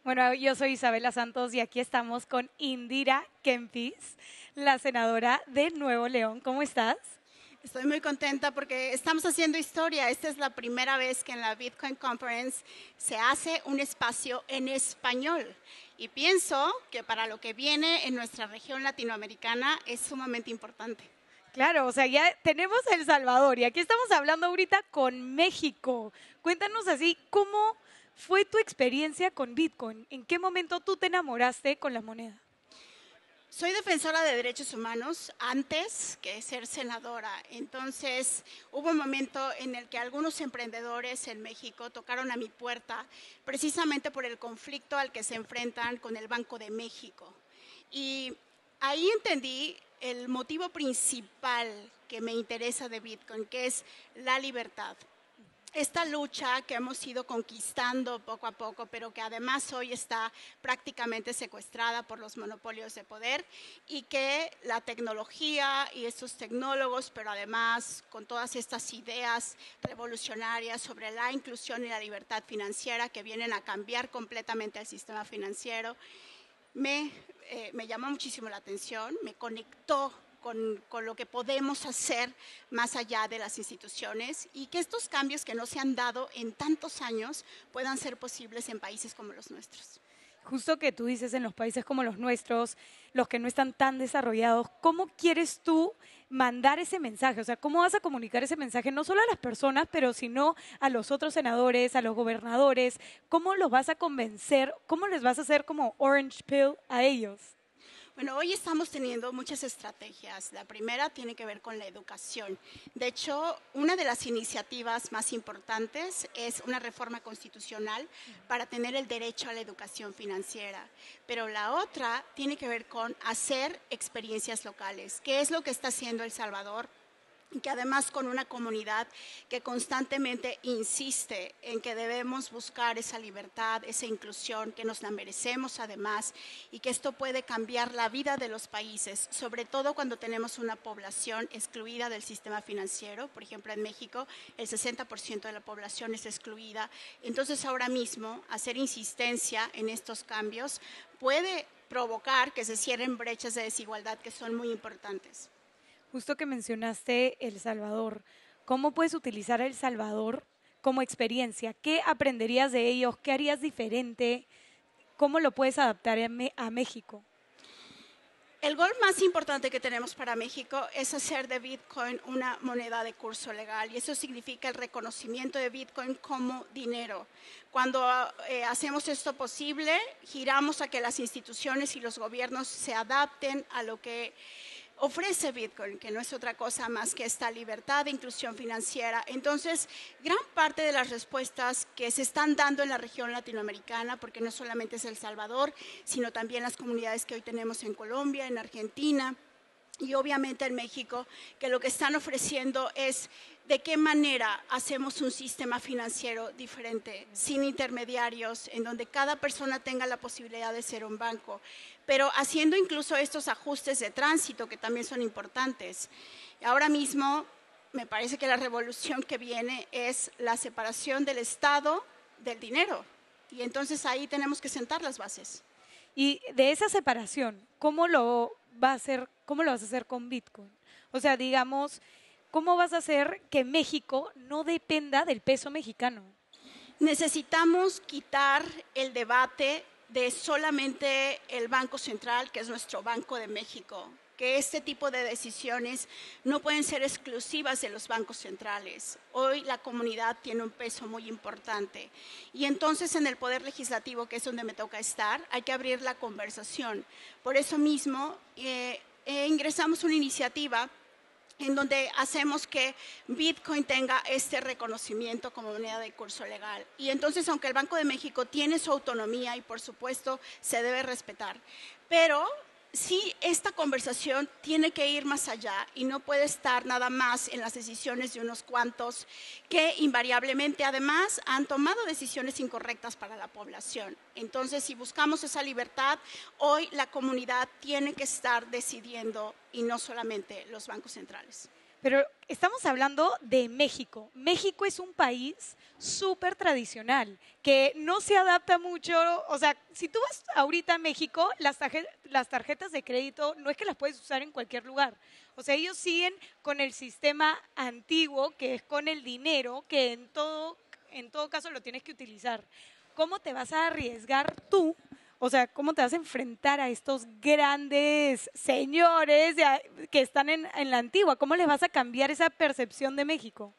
Bueno, yo soy Isabela Santos y aquí estamos con Indira Kempis, la senadora de Nuevo León. ¿Cómo estás? Estoy muy contenta porque estamos haciendo historia. Esta es la primera vez que en la Bitcoin Conference se hace un espacio en español. Y pienso que para lo que viene en nuestra región latinoamericana es sumamente importante. Claro, o sea, ya tenemos El Salvador y aquí estamos hablando ahorita con México. Cuéntanos así, ¿cómo fue tu experiencia con Bitcoin? ¿En qué momento tú te enamoraste con la moneda? Soy defensora de derechos humanos antes que ser senadora. Entonces, hubo un momento en el que algunos emprendedores en México tocaron a mi puerta precisamente por el conflicto al que se enfrentan con el Banco de México. Y ahí entendí el motivo principal que me interesa de Bitcoin, que es la libertad. Esta lucha que hemos ido conquistando poco a poco, pero que además hoy está prácticamente secuestrada por los monopolios de poder y que la tecnología y estos tecnólogos, pero además con todas estas ideas revolucionarias sobre la inclusión y la libertad financiera que vienen a cambiar completamente el sistema financiero, me llamó muchísimo la atención, me conectó con lo que podemos hacer más allá de las instituciones y que estos cambios que no se han dado en tantos años puedan ser posibles en países como los nuestros. Justo que tú dices en los países como los nuestros, los que no están tan desarrollados, ¿cómo quieres tú mandar ese mensaje? O sea, ¿cómo vas a comunicar ese mensaje no solo a las personas, pero sino a los otros senadores, a los gobernadores? ¿Cómo los vas a convencer? ¿Cómo les vas a hacer como orange pill a ellos? Bueno, hoy estamos teniendo muchas estrategias. La primera tiene que ver con la educación. De hecho, una de las iniciativas más importantes es una reforma constitucional para tener el derecho a la educación financiera. Pero la otra tiene que ver con hacer experiencias locales. ¿Qué es lo que está haciendo El Salvador? Que además con una comunidad que constantemente insiste en que debemos buscar esa libertad, esa inclusión, que nos la merecemos además y que esto puede cambiar la vida de los países, sobre todo cuando tenemos una población excluida del sistema financiero. Por ejemplo, en México el 60% de la población es excluida. Entonces ahora mismo hacer insistencia en estos cambios puede provocar que se cierren brechas de desigualdad que son muy importantes. Justo que mencionaste El Salvador, ¿cómo puedes utilizar El Salvador como experiencia? ¿Qué aprenderías de ellos? ¿Qué harías diferente? ¿Cómo lo puedes adaptar a México? El gol más importante que tenemos para México es hacer de Bitcoin una moneda de curso legal y eso significa el reconocimiento de Bitcoin como dinero. Cuando hacemos esto posible, giramos a que las instituciones y los gobiernos se adapten a lo que ofrece Bitcoin, que no es otra cosa más que esta libertad de inclusión financiera. Entonces, gran parte de las respuestas que se están dando en la región latinoamericana, porque no solamente es El Salvador, sino también las comunidades que hoy tenemos en Colombia, en Argentina y obviamente en México, que lo que están ofreciendo es de qué manera hacemos un sistema financiero diferente, sin intermediarios, en donde cada persona tenga la posibilidad de ser un banco, pero haciendo incluso estos ajustes de tránsito que también son importantes. Ahora mismo me parece que la revolución que viene es la separación del Estado del dinero y entonces ahí tenemos que sentar las bases. Y de esa separación, ¿cómo lo vas a hacer con Bitcoin? O sea, digamos, ¿cómo vas a hacer que México no dependa del peso mexicano? Necesitamos quitar el debate de solamente el Banco Central, que es nuestro Banco de México, que este tipo de decisiones no pueden ser exclusivas de los bancos centrales. Hoy la comunidad tiene un peso muy importante y entonces en el Poder Legislativo, que es donde me toca estar, hay que abrir la conversación. Por eso mismo ingresamos una iniciativa en donde hacemos que Bitcoin tenga este reconocimiento como moneda de curso legal. Y entonces, aunque el Banco de México tiene su autonomía y por supuesto se debe respetar, pero sí esta conversación tiene que ir más allá y no puede estar nada más en las decisiones de unos cuantos que invariablemente además han tomado decisiones incorrectas para la población. Entonces, si buscamos esa libertad, hoy la comunidad tiene que estar decidiendo y no solamente los bancos centrales. Pero estamos hablando de México. México es un país súper tradicional, que no se adapta mucho. O sea, si tú vas ahorita a México, las tarjetas de crédito no es que las puedes usar en cualquier lugar. O sea, ellos siguen con el sistema antiguo, que es con el dinero, que en todo caso lo tienes que utilizar. ¿Cómo te vas a arriesgar tú? O sea, ¿cómo te vas a enfrentar a estos grandes señores que están en la antigua? ¿Cómo les vas a cambiar esa percepción de México?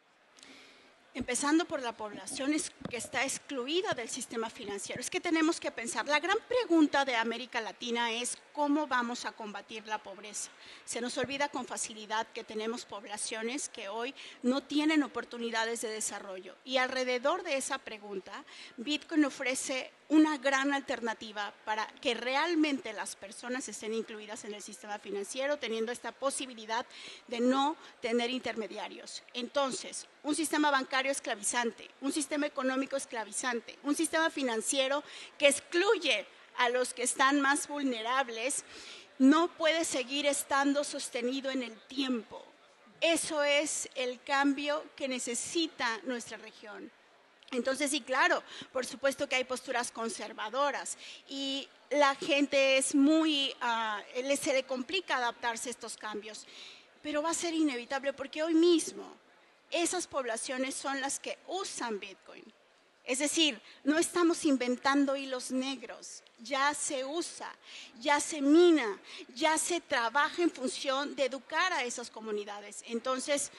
Empezando por la población que está excluida del sistema financiero. Es que tenemos que pensar, la gran pregunta de América Latina es cómo vamos a combatir la pobreza. Se nos olvida con facilidad que tenemos poblaciones que hoy no tienen oportunidades de desarrollo. Y alrededor de esa pregunta, Bitcoin ofrece una gran alternativa para que realmente las personas estén incluidas en el sistema financiero, teniendo esta posibilidad de no tener intermediarios. Entonces, un sistema bancario esclavizante, un sistema económico esclavizante, un sistema financiero que excluye a los que están más vulnerables, no puede seguir estando sostenido en el tiempo. Eso es el cambio que necesita nuestra región. Entonces, sí, claro, por supuesto que hay posturas conservadoras y la gente es se le complica adaptarse a estos cambios, pero va a ser inevitable porque hoy mismo esas poblaciones son las que usan Bitcoin. Es decir, no estamos inventando hilos negros, ya se usa, ya se mina, ya se trabaja en función de educar a esas comunidades. Entonces,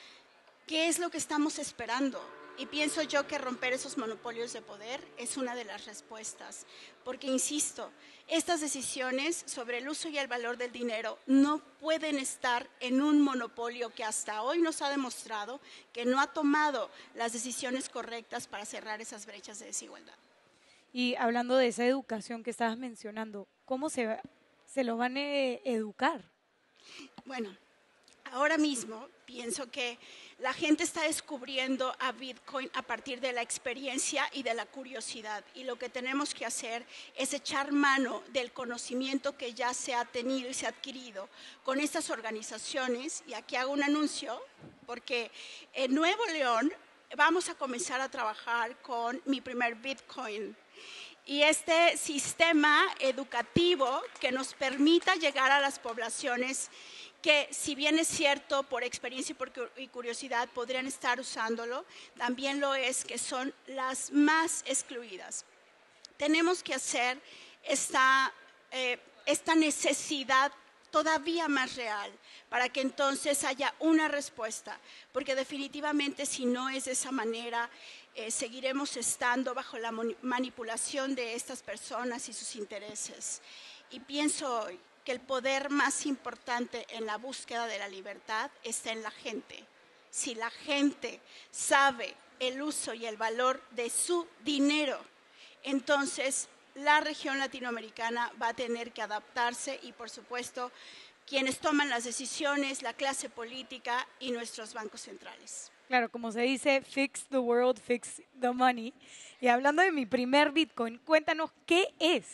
¿qué es lo que estamos esperando? Y pienso yo que romper esos monopolios de poder es una de las respuestas, porque insisto, estas decisiones sobre el uso y el valor del dinero no pueden estar en un monopolio que hasta hoy nos ha demostrado que no ha tomado las decisiones correctas para cerrar esas brechas de desigualdad. Y hablando de esa educación que estabas mencionando, ¿cómo se lo van a educar? Bueno, ahora mismo pienso que la gente está descubriendo a Bitcoin a partir de la experiencia y de la curiosidad. Y lo que tenemos que hacer es echar mano del conocimiento que ya se ha tenido y se ha adquirido con estas organizaciones. Y aquí hago un anuncio, porque en Nuevo León vamos a comenzar a trabajar con Mi Primer Bitcoin. Y este sistema educativo que nos permita llegar a las poblaciones que, si bien es cierto, por experiencia y curiosidad podrían estar usándolo, también lo es que son las más excluidas. Tenemos que hacer esta necesidad todavía más real para que entonces haya una respuesta, porque definitivamente si no es de esa manera, seguiremos estando bajo la manipulación de estas personas y sus intereses. Y pienso hoy que el poder más importante en la búsqueda de la libertad está en la gente. Si la gente sabe el uso y el valor de su dinero, entonces la región latinoamericana va a tener que adaptarse y, por supuesto, quienes toman las decisiones, la clase política y nuestros bancos centrales. Claro, como se dice, fix the world, fix the money. Y hablando de Mi Primer Bitcoin, cuéntanos qué es.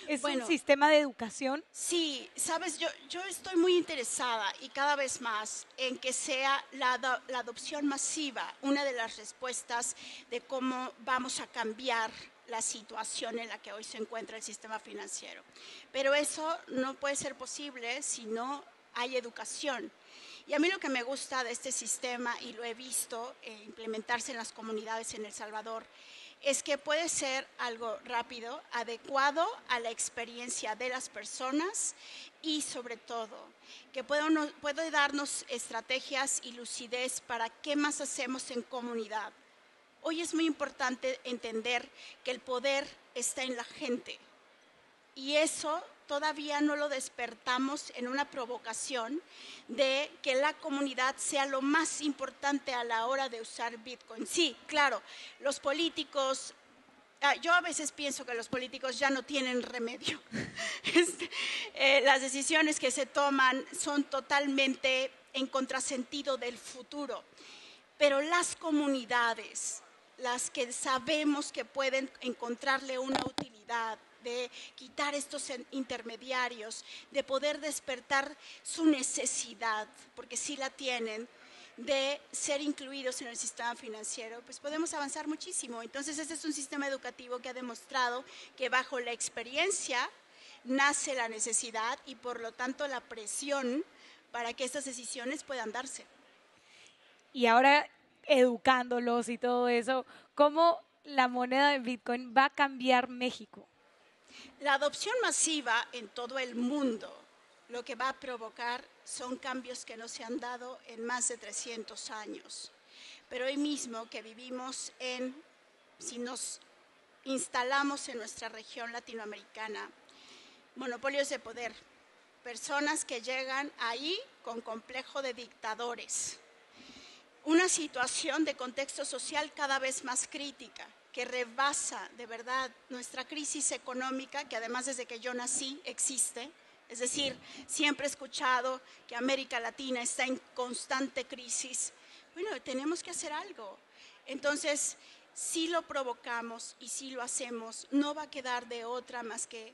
¿Es un sistema de educación? Sí, sabes, yo estoy muy interesada y cada vez más en que sea la adopción masiva una de las respuestas de cómo vamos a cambiar la situación en la que hoy se encuentra el sistema financiero. Pero eso no puede ser posible si no hay educación. Y a mí lo que me gusta de este sistema, y lo he visto implementarse en las comunidades en El Salvador, es que puede ser algo rápido, adecuado a la experiencia de las personas y, sobre todo, que puede darnos estrategias y lucidez para qué más hacemos en comunidad. Hoy es muy importante entender que el poder está en la gente y eso todavía no lo despertamos en una provocación de que la comunidad sea lo más importante a la hora de usar Bitcoin. Sí, claro, los políticos, yo a veces pienso que los políticos ya no tienen remedio. Las decisiones que se toman son totalmente en contrasentido del futuro, pero las comunidades, las que sabemos que pueden encontrarle una utilidad de quitar estos intermediarios, de poder despertar su necesidad, porque sí la tienen, de ser incluidos en el sistema financiero, pues podemos avanzar muchísimo. Entonces, este es un sistema educativo que ha demostrado que bajo la experiencia nace la necesidad y por lo tanto la presión para que estas decisiones puedan darse. Y ahora educándolos y todo eso, ¿cómo la moneda de Bitcoin va a cambiar México? La adopción masiva en todo el mundo lo que va a provocar son cambios que no se han dado en más de 300 años. Pero hoy mismo que vivimos si nos instalamos en nuestra región latinoamericana, monopolios de poder, personas que llegan ahí con complejo de dictadores, una situación de contexto social cada vez más crítica, que rebasa de verdad nuestra crisis económica, que además desde que yo nací existe. Es decir, siempre he escuchado que América Latina está en constante crisis. Bueno, tenemos que hacer algo. Entonces, si lo provocamos y si lo hacemos, no va a quedar de otra más que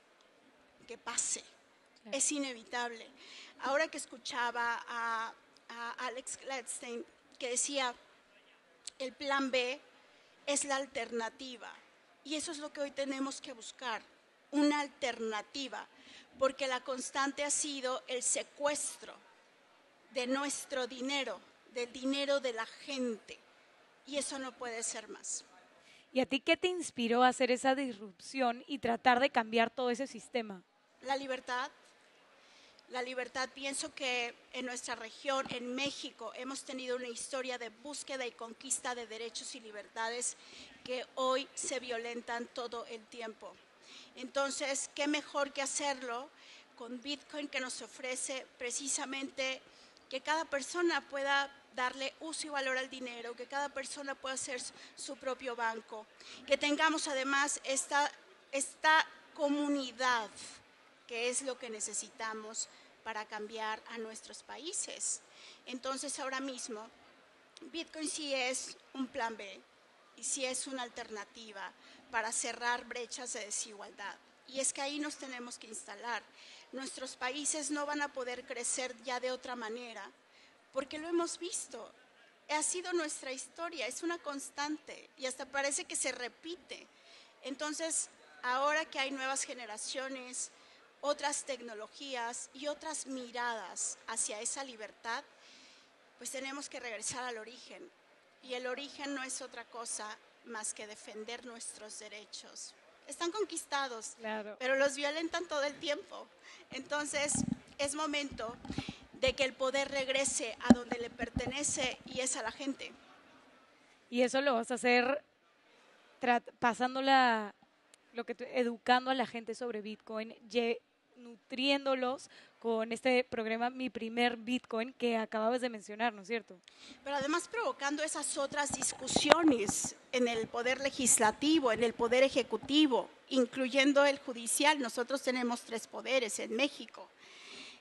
pase. Claro. Es inevitable. Ahora que escuchaba a Alex Gladstein, que decía, el plan B es la alternativa. Y eso es lo que hoy tenemos que buscar, una alternativa. Porque la constante ha sido el secuestro de nuestro dinero, del dinero de la gente, y eso no puede ser más. ¿Y a ti qué te inspiró a hacer esa disrupción y tratar de cambiar todo ese sistema? La libertad. La libertad, pienso que en nuestra región, en México, hemos tenido una historia de búsqueda y conquista de derechos y libertades que hoy se violentan todo el tiempo. Entonces, ¿qué mejor que hacerlo con Bitcoin, que nos ofrece precisamente que cada persona pueda darle uso y valor al dinero, que cada persona pueda hacer su propio banco, que tengamos además esta comunidad, que es lo que necesitamos para cambiar a nuestros países? Entonces, ahora mismo, Bitcoin sí es un plan B y sí es una alternativa para cerrar brechas de desigualdad. Y es que ahí nos tenemos que instalar. Nuestros países no van a poder crecer ya de otra manera, porque lo hemos visto. Ha sido nuestra historia, es una constante y hasta parece que se repite. Entonces, ahora que hay nuevas generaciones, otras tecnologías y otras miradas hacia esa libertad, pues tenemos que regresar al origen. Y el origen no es otra cosa más que defender nuestros derechos. Están conquistados, claro, pero los violentan todo el tiempo. Entonces, es momento de que el poder regrese a donde le pertenece y es a la gente. Y eso lo vas a hacer educando a la gente sobre Bitcoin, nutriéndolos con este programa Mi Primer Bitcoin que acababas de mencionar, ¿no es cierto? Pero además provocando esas otras discusiones en el poder legislativo, en el poder ejecutivo, incluyendo el judicial. Nosotros tenemos 3 poderes en México.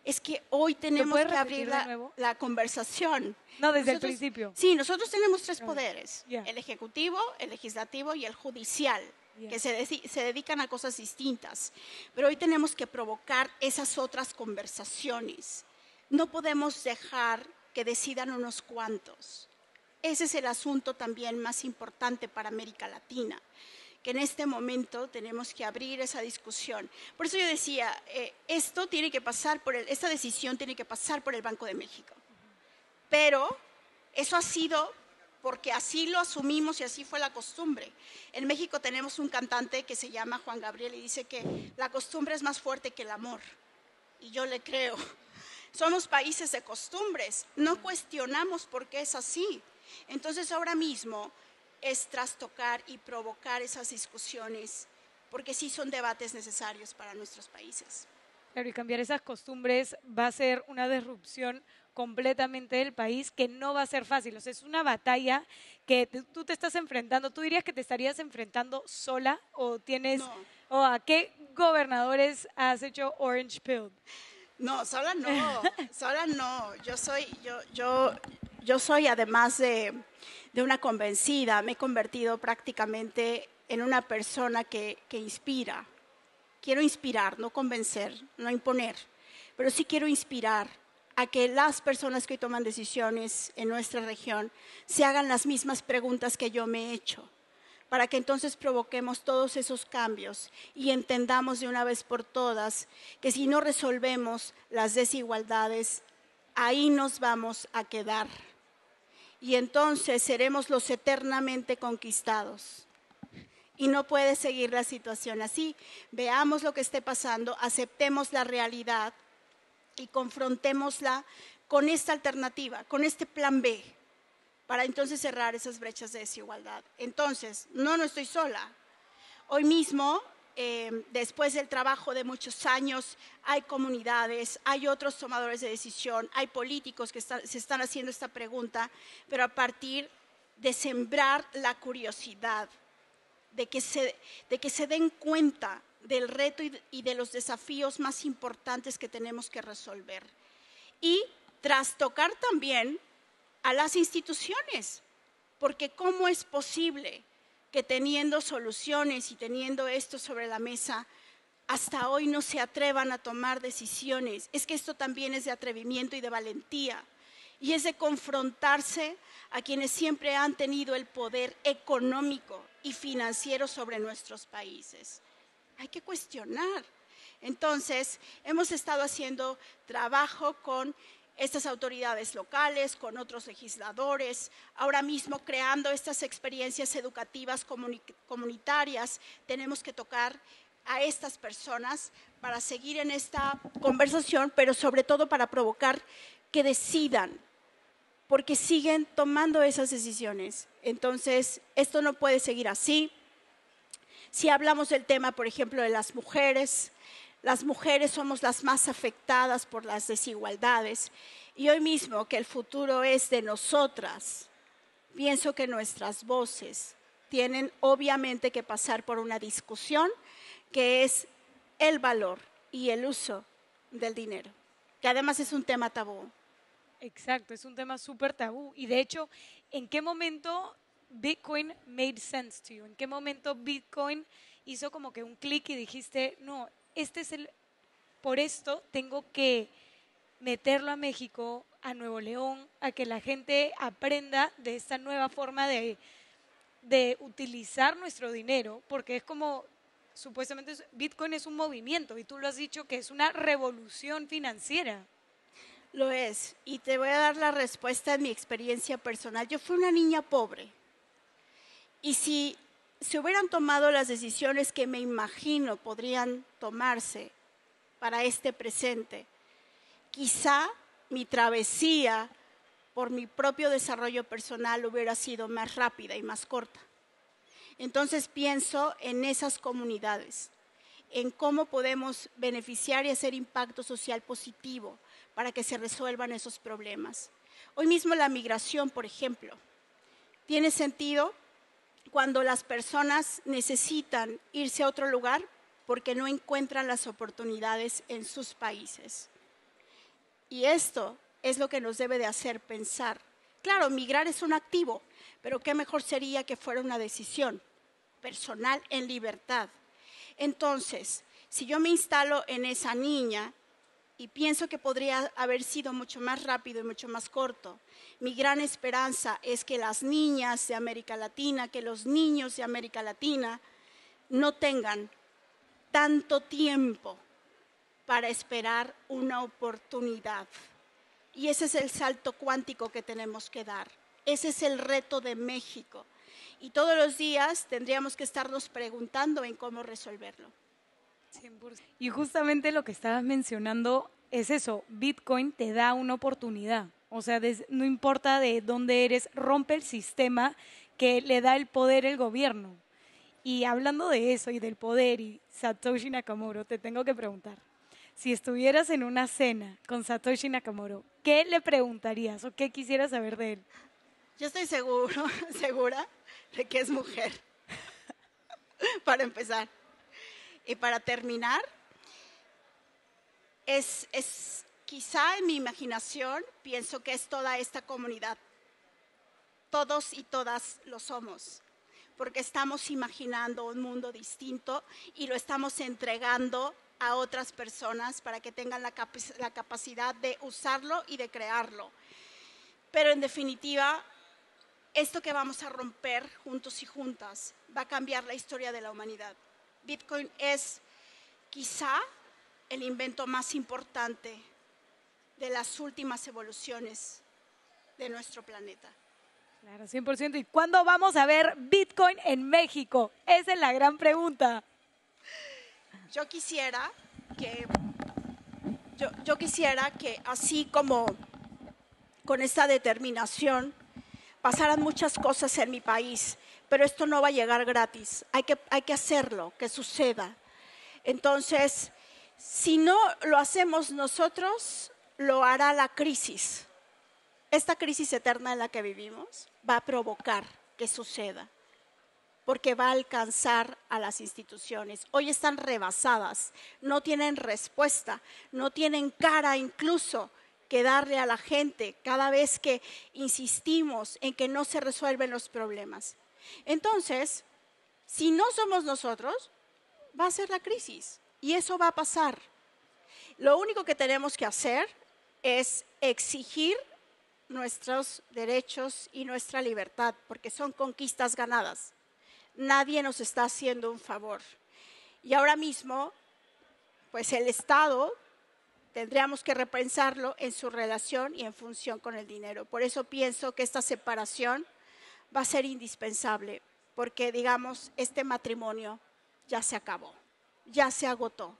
Es que hoy tenemos que abrir la conversación. No, desde el principio. Sí, nosotros tenemos 3 poderes, el ejecutivo, el legislativo y el judicial, que se dedican a cosas distintas. Pero hoy tenemos que provocar esas otras conversaciones. No podemos dejar que decidan unos cuantos. Ese es el asunto también más importante para América Latina, que en este momento tenemos que abrir esa discusión. Por eso yo decía, esta decisión tiene que pasar por el Banco de México. Pero eso ha sido porque así lo asumimos y así fue la costumbre. En México tenemos un cantante que se llama Juan Gabriel y dice que la costumbre es más fuerte que el amor. Y yo le creo. Somos países de costumbres, no cuestionamos por qué es así. Entonces ahora mismo es trastocar y provocar esas discusiones, porque sí son debates necesarios para nuestros países. Claro, y cambiar esas costumbres va a ser una disrupción completamente del país que no va a ser fácil. O sea, es una batalla que tú te estás enfrentando. ¿Tú dirías que te estarías enfrentando sola o tienes... No. ¿O a qué gobernadores has hecho Orange Pill? No, sola no, sola no. Yo soy además de una convencida, me he convertido prácticamente en una persona que inspira. quiero inspirar, no convencer, no imponer, pero sí quiero inspirar a que las personas que hoy toman decisiones en nuestra región se hagan las mismas preguntas que yo me he hecho, para que entonces provoquemos todos esos cambios y entendamos de una vez por todas que si no resolvemos las desigualdades, ahí nos vamos a quedar. Y entonces seremos los eternamente conquistados. Y no puede seguir la situación así. Veamos lo que esté pasando, aceptemos la realidad y confrontémosla con esta alternativa, con este plan B, para entonces cerrar esas brechas de desigualdad. Entonces, no estoy sola. Hoy mismo, después del trabajo de muchos años, hay comunidades, hay otros tomadores de decisión, hay políticos que se están haciendo esta pregunta, pero a partir de sembrar la curiosidad, de que se den cuenta del reto y de los desafíos más importantes que tenemos que resolver. Y trastocar también a las instituciones, porque ¿cómo es posible que teniendo soluciones y teniendo esto sobre la mesa, hasta hoy no se atrevan a tomar decisiones? Es que esto también es de atrevimiento y de valentía, y es de confrontarse a quienes siempre han tenido el poder económico y financiero sobre nuestros países. Hay que cuestionar. Entonces, hemos estado haciendo trabajo con estas autoridades locales, con otros legisladores, ahora mismo creando estas experiencias educativas comunitarias. Tenemos que tocar a estas personas para seguir en esta conversación, pero sobre todo para provocar que decidan, porque siguen tomando esas decisiones. Entonces, esto no puede seguir así. Si hablamos del tema, por ejemplo, de las mujeres somos las más afectadas por las desigualdades. Y hoy mismo que el futuro es de nosotras, pienso que nuestras voces tienen obviamente que pasar por una discusión que es el valor y el uso del dinero, que además es un tema tabú. Exacto, es un tema súper tabú. Y de hecho, ¿en qué momento Bitcoin made sense to you? ¿En qué momento Bitcoin hizo como que un clic y dijiste, no, por esto tengo que meterlo a México, a Nuevo León, a que la gente aprenda de esta nueva forma de utilizar nuestro dinero? Porque es como, supuestamente Bitcoin es un movimiento y tú lo has dicho que es una revolución financiera. Lo es, y te voy a dar la respuesta en mi experiencia personal. Yo fui una niña pobre, y si se hubieran tomado las decisiones que me imagino podrían tomarse para este presente, quizá mi travesía por mi propio desarrollo personal hubiera sido más rápida y más corta. Entonces pienso en esas comunidades, en cómo podemos beneficiar y hacer impacto social positivo para que se resuelvan esos problemas. Hoy mismo la migración, por ejemplo, tiene sentido cuando las personas necesitan irse a otro lugar porque no encuentran las oportunidades en sus países. Y esto es lo que nos debe de hacer pensar. Claro, migrar es un activo, pero qué mejor sería que fuera una decisión personal en libertad. Entonces, si yo me instalo en esa niña y pienso que podría haber sido mucho más rápido y mucho más corto, mi gran esperanza es que las niñas de América Latina, que los niños de América Latina no tengan tanto tiempo para esperar una oportunidad. Y ese es el salto cuántico que tenemos que dar. Ese es el reto de México. Y todos los días tendríamos que estarnos preguntando en cómo resolverlo. 100%. Y justamente lo que estabas mencionando es eso, Bitcoin te da una oportunidad. O sea, no importa de dónde eres, rompe el sistema que le da el poder el gobierno. Y hablando de eso y del poder y Satoshi Nakamoto, te tengo que preguntar, si estuvieras en una cena con Satoshi Nakamoto, ¿qué le preguntarías o qué quisieras saber de él? Yo estoy segura de que es mujer, para empezar. Y para terminar, es quizá en mi imaginación, pienso que es toda esta comunidad. Todos y todas lo somos. porque estamos imaginando un mundo distinto y lo estamos entregando a otras personas para que tengan la capacidad de usarlo y de crearlo. Pero en definitiva, esto que vamos a romper juntos y juntas va a cambiar la historia de la humanidad. Bitcoin es quizá el invento más importante de las últimas evoluciones de nuestro planeta. Claro, 100%. ¿Y cuándo vamos a ver Bitcoin en México? Esa es la gran pregunta. Yo quisiera que así como con esta determinación pasaran muchas cosas en mi país, pero esto no va a llegar gratis. Hay que hacerlo, que suceda. Entonces, si no lo hacemos nosotros, lo hará la crisis. Esta crisis eterna en la que vivimos va a provocar que suceda, porque va a alcanzar a las instituciones. Hoy están rebasadas, no tienen respuesta, no tienen cara incluso que darle a la gente cada vez que insistimos en que no se resuelven los problemas. Entonces, si no somos nosotros, va a ser la crisis y eso va a pasar. Lo único que tenemos que hacer es exigir nuestros derechos y nuestra libertad, porque son conquistas ganadas. Nadie nos está haciendo un favor. Y ahora mismo, pues el Estado tendríamos que repensarlo en su relación y en función con el dinero. Por eso pienso que esta separación va a ser indispensable, porque digamos, este matrimonio ya se acabó, ya se agotó,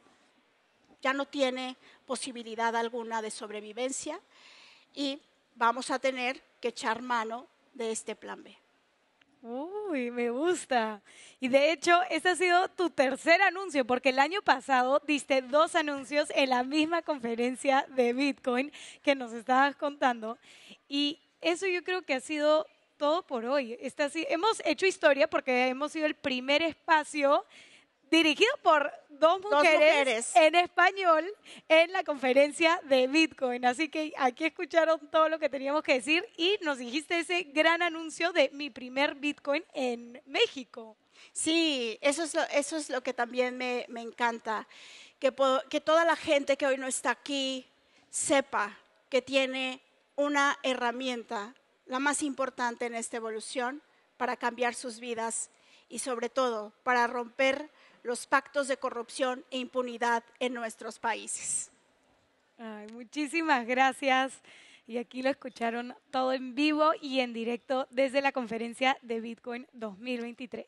ya no tiene posibilidad alguna de sobrevivencia y vamos a tener que echar mano de este plan B. Uy, me gusta. Y de hecho, este ha sido tu tercer anuncio, porque el año pasado diste 2 anuncios en la misma conferencia de Bitcoin que nos estabas contando. Y eso yo creo que ha sido todo por hoy. Hemos hecho historia porque hemos sido el primer espacio dirigido por dos mujeres en español en la conferencia de Bitcoin. Así que aquí escucharon todo lo que teníamos que decir y nos dijiste ese gran anuncio de mi primer Bitcoin en México. Sí, eso es lo que también me encanta, que toda la gente que hoy no está aquí sepa que tiene una herramienta, la más importante en esta evolución, para cambiar sus vidas y sobre todo para romper los pactos de corrupción e impunidad en nuestros países. Ay, muchísimas gracias. Y aquí lo escucharon todo en vivo y en directo desde la conferencia de Bitcoin 2023.